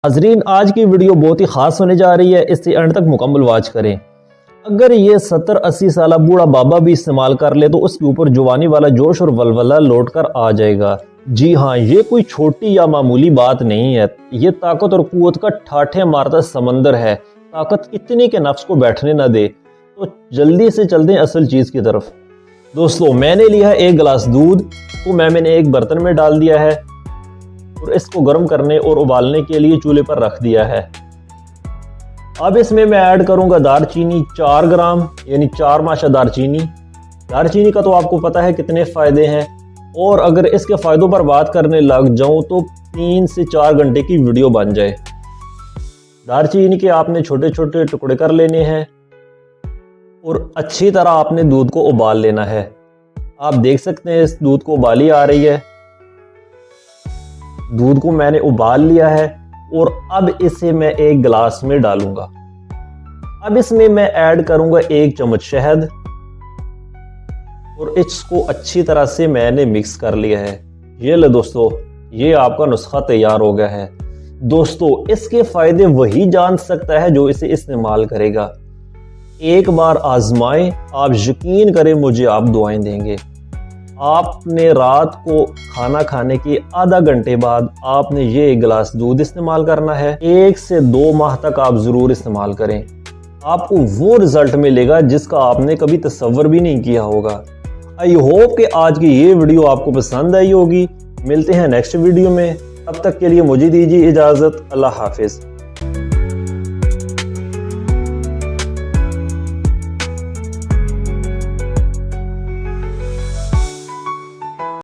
नाजरीन, आज की वीडियो बहुत ही खास होने जा रही है, इससे एंड तक मुकम्मल वॉच करें। अगर ये 70-80 साल बूढ़ा बाबा भी इस्तेमाल कर ले तो उसके ऊपर जवानी वाला जोश और वलवला लौट कर आ जाएगा। जी हाँ, ये कोई छोटी या मामूली बात नहीं है, ये ताकत और कुव्वत का ठाठे मारता समंदर है। ताकत इतनी के नफ्स को बैठने न दे। तो जल्दी से चलते हैं असल चीज़ की तरफ। दोस्तों, मैंने लिया है 1 गिलास दूध को मैंने एक बर्तन में डाल दिया है और इसको गर्म करने और उबालने के लिए चूल्हे पर रख दिया है। अब इसमें मैं ऐड करूंगा दारचीनी 4 ग्राम, यानी 4 माशा दारचीनी। दारचीनी का तो आपको पता है कितने फ़ायदे हैं, और अगर इसके फ़ायदों पर बात करने लग जाऊं तो 3 से 4 घंटे की वीडियो बन जाए। दारचीनी के आपने छोटे छोटे टुकड़े कर लेने हैं और अच्छी तरह आपने दूध को उबाल लेना है। आप देख सकते हैं इस दूध को उबाली आ रही है। दूध को मैंने उबाल लिया है और अब इसे मैं 1 गिलास में डालूंगा। अब इसमें मैं ऐड करूंगा 1 चम्मच शहद और इसको अच्छी तरह से मैंने मिक्स कर लिया है। ये ले दोस्तों, ये आपका नुस्खा तैयार हो गया है। दोस्तों, इसके फायदे वही जान सकता है जो इसे इस्तेमाल करेगा। एक बार आजमाएं, आप यकीन करें मुझे आप दुआएं देंगे। आपने रात को खाना खाने के आधा घंटे बाद आपने ये 1 गिलास दूध इस्तेमाल करना है। 1 से 2 माह तक आप ज़रूर इस्तेमाल करें, आपको वो रिजल्ट मिलेगा जिसका आपने कभी तसव्वुर भी नहीं किया होगा। आई होप कि आज की ये वीडियो आपको पसंद आई होगी। मिलते हैं नेक्स्ट वीडियो में, तब तक के लिए मुझे दीजिए इजाज़त। अल्लाह हाफिज़।